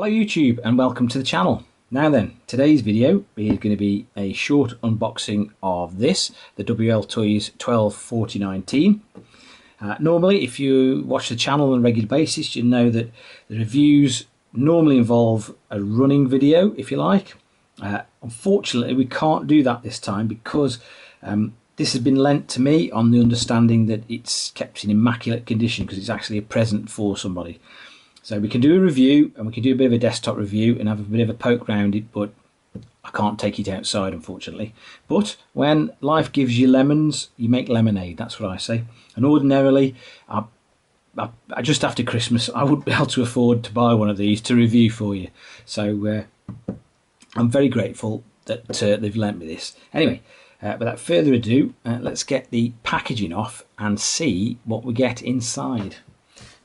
Hello YouTube and welcome to the channel. Now then, today's video is going to be a short unboxing of this, the Wltoys 124019. Normally, if you watch the channel on a regular basis, you know that the reviews normally involve a running video, if you like. Unfortunately, we can't do that this time because this has been lent to me on the understanding that it's kept in immaculate condition because it's actually a present for somebody. So we can do a review and we can do a bit of a desktop review and have a bit of a poke around it, but I can't take it outside, unfortunately. But when life gives you lemons, you make lemonade, that's what I say. And ordinarily, just after Christmas, I wouldn't be able to afford to buy one of these to review for you. So I'm very grateful that they've lent me this. Anyway, without further ado, let's get the packaging off and see what we get inside.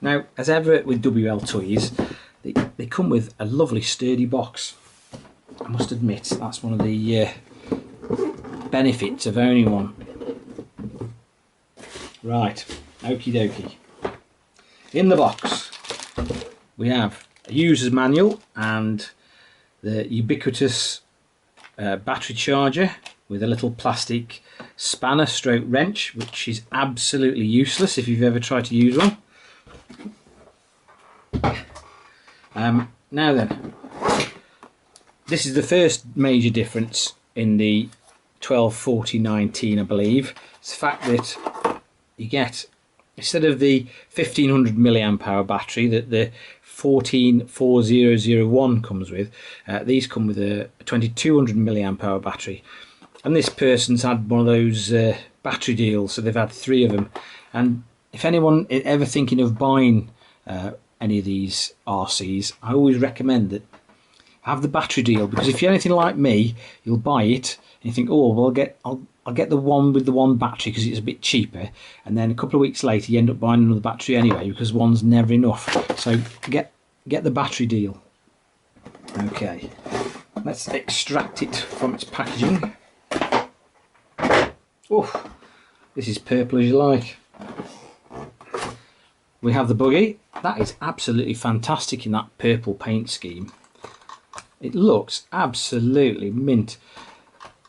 Now, as ever with Wltoys, they come with a lovely sturdy box. I must admit, that's one of the benefits of owning one. Right, okie dokie. In the box, we have a user's manual and the ubiquitous battery charger with a little plastic spanner stroke wrench, which is absolutely useless if you've ever tried to use one. Now then, this is the first major difference in the 124019, I believe. It's the fact that you get, instead of the 1500 milliamp hour battery that the 144001 comes with, these come with a 2200 milliamp hour battery. And this person's had one of those battery deals, so they've had 3 of them. And if anyone is ever thinking of buying any of these RCs, I always recommend that have the battery deal, because if you're anything like me, you'll buy it and you think, oh well, I'll get the one with the one battery because it's a bit cheaper, and then a couple of weeks later you end up buying another battery anyway because one's never enough. So get the battery deal. Okay, let's extract it from its packaging. Oh, this is purple as you like. We have the Buggy. That is absolutely fantastic in that purple paint scheme. It looks absolutely mint.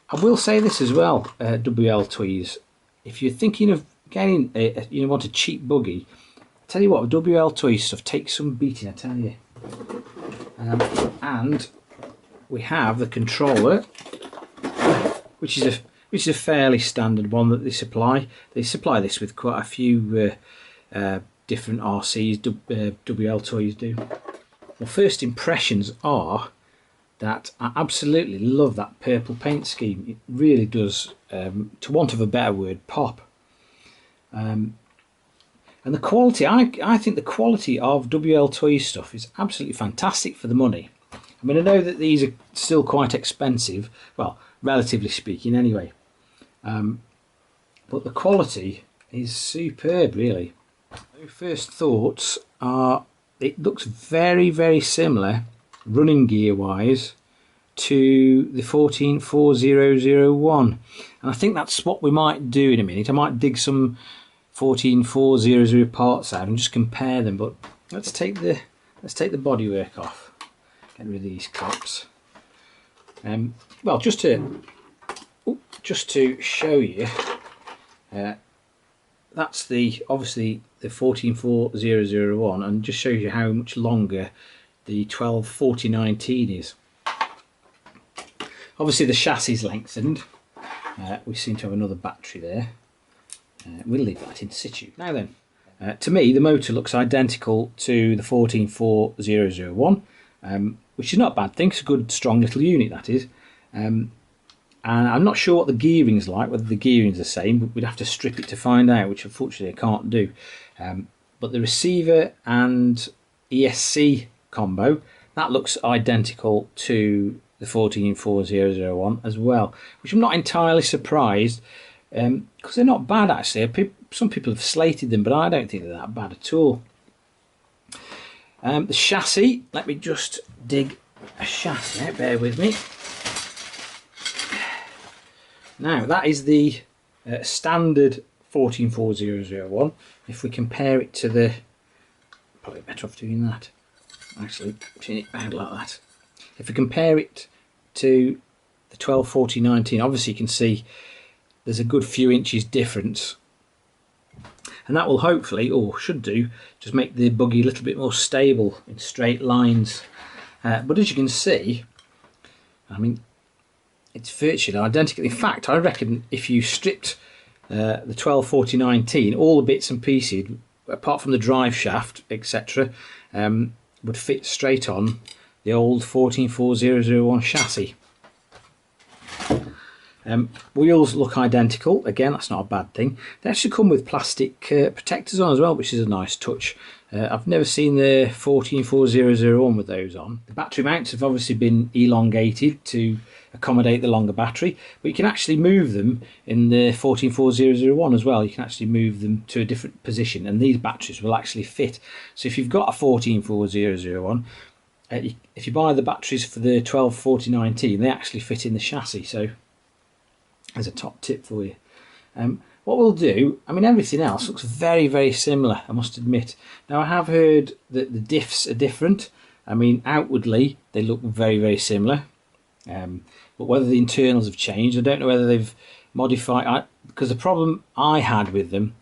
I will say this as well, Wltoys. If you're thinking of getting you want a cheap Buggy, I tell you what, Wltoys stuff takes some beating, I tell you. And we have the controller, which is a fairly standard one that they supply. They supply this with quite a few different RCs, Wltoys do. Well, first impressions are that I absolutely love that purple paint scheme. It really does, to want of a better word, pop. And the quality, I think the quality of Wltoys stuff is absolutely fantastic for the money. I mean, I know that these are still quite expensive, well, relatively speaking anyway. But the quality is superb, really. First thoughts are, it looks very, very similar running gear wise to the 144001, and I think that's what we might do in a minute. I might dig some 14400 parts out and just compare them, but let's take the bodywork off, get rid of these clips. Well, just to show you, that's obviously the 144001, and just shows you how much longer the 124019 is. Obviously the chassis is lengthened. We seem to have another battery there. We'll leave that in situ. Now then, to me the motor looks identical to the 144001, which is not a bad thing. It's a good strong little unit, that is. And I'm not sure what the gearing's like, whether the gearing's the same, but we'd have to strip it to find out, which unfortunately I can't do. But the receiver and ESC combo, that looks identical to the 144001 as well, which I'm not entirely surprised, because they're not bad actually. Some people have slated them, but I don't think they're that bad at all. The chassis, let me just dig a chassis out, bear with me. Now that is the standard 14401. If we compare it to the, probably better off doing that. Actually, turn it round like that. If we compare it to the 124019, obviously you can see there's a good few inches difference, and that will hopefully, or should do, just make the buggy a little bit more stable in straight lines. But as you can see, I mean, it's virtually identical. In fact, I reckon if you stripped the 124019, all the bits and pieces, apart from the drive shaft, etc., would fit straight on the old 144001 chassis. Wheels look identical. Again, that's not a bad thing. They actually come with plastic protectors on as well, which is a nice touch. I've never seen the 144001 with those on. The battery mounts have obviously been elongated to accommodate the longer battery, but you can actually move them in the 144001 as well. You can actually move them to a different position, and these batteries will actually fit. So if you've got a 144001, if you buy the batteries for the 124019, they actually fit in the chassis. So as a top tip for you. What we'll do, I mean, everything else looks very, very similar, I must admit. Now, I have heard that the diffs are different. I mean, outwardly, they look very, very similar. But whether the internals have changed, I don't know whether they've modified. Because the problem I had with them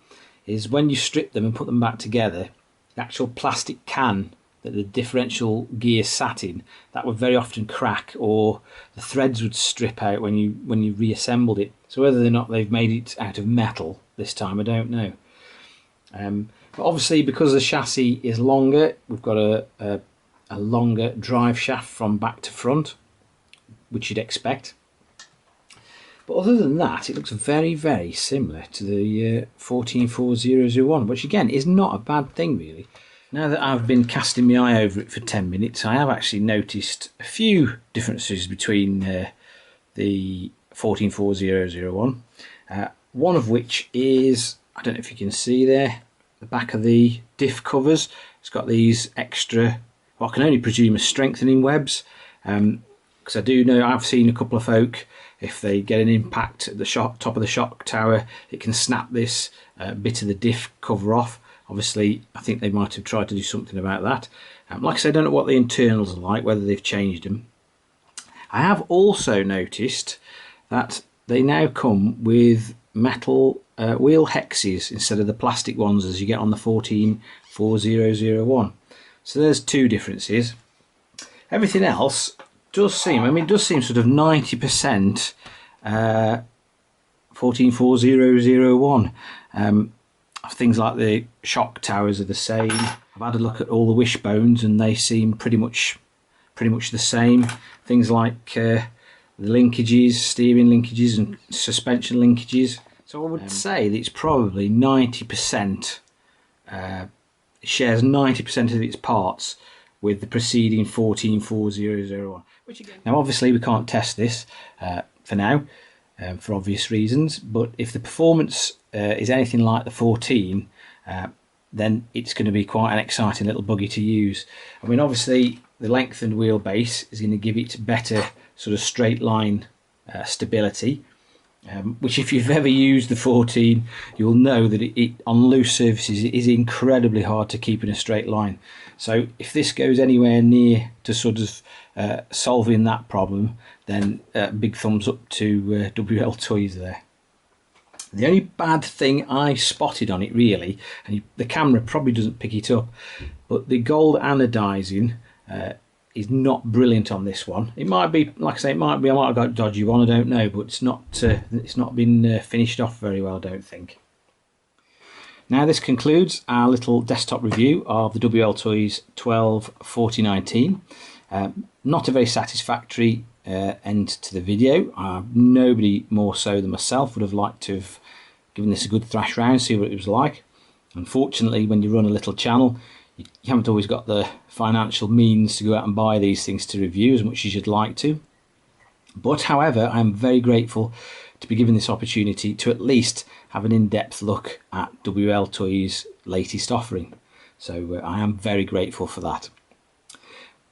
is when you strip them and put them back together, the actual plastic can that the differential gear sat in, that would very often crack, or the threads would strip out when you reassembled it. So whether or not they've made it out of metal this time, I don't know. But obviously, because the chassis is longer, we've got a longer drive shaft from back to front, which you'd expect. But other than that, it looks very, very similar to the 144001, which again is not a bad thing really. Now that I've been casting my eye over it for 10 minutes, I have actually noticed a few differences between the 144001. One of which is, I don't know if you can see there, the back of the diff covers. It's got these extra, what I can only presume are strengthening webs. Because I do know, I've seen a couple of folk, if they get an impact at the top of the shock tower, it can snap this bit of the diff cover off. Obviously, I think they might have tried to do something about that. Like I said, I don't know what the internals are like, whether they've changed them. I have also noticed that they now come with metal wheel hexes instead of the plastic ones as you get on the 144001. So there's two differences. Everything else does seem, I mean, it does seem sort of 90% 144001. Things like the shock towers are the same. I've had a look at all the wishbones and they seem pretty much the same. Things like the linkages, steering linkages and suspension linkages. So I would say that it's probably 90%, shares 90% of its parts with the preceding 144001. Now obviously we can't test this for now, for obvious reasons, but if the performance is anything like the 14, then it's going to be quite an exciting little buggy to use. I mean, obviously the lengthened wheelbase is going to give it better sort of straight line stability, which if you've ever used the 14, you'll know that it on loose surfaces it is incredibly hard to keep in a straight line. So if this goes anywhere near to sort of solving that problem, then big thumbs up to Wltoys there. The only bad thing I spotted on it really, and the camera probably doesn't pick it up, but the gold anodizing is not brilliant on this one. It might be, like I say, it might be I might have got a dodgy one, I don't know, but it's not been finished off very well, I don't think. Now this concludes our little desktop review of the Wltoys 124019. Not a very satisfactory end to the video. Nobody more so than myself would have liked to have given this a good thrash round, see what it was like. Unfortunately, when you run a little channel, you haven't always got the financial means to go out and buy these things to review as much as you'd like to. But however, I'm very grateful to be given this opportunity to at least have an in-depth look at Wltoys' latest offering. So I am very grateful for that.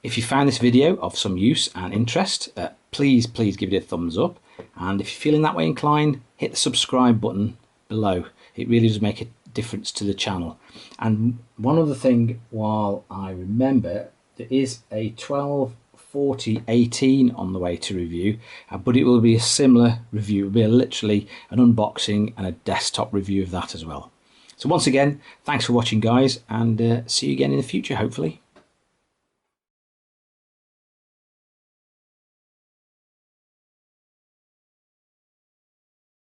If you found this video of some use and interest, please give it a thumbs up, and if you're feeling that way inclined, hit the subscribe button below. It really does make a difference to the channel. And one other thing while I remember, there is a 124018 on the way to review, but it will be a similar review. It will be literally an unboxing and a desktop review of that as well. So once again, thanks for watching, guys, and see you again in the future, hopefully.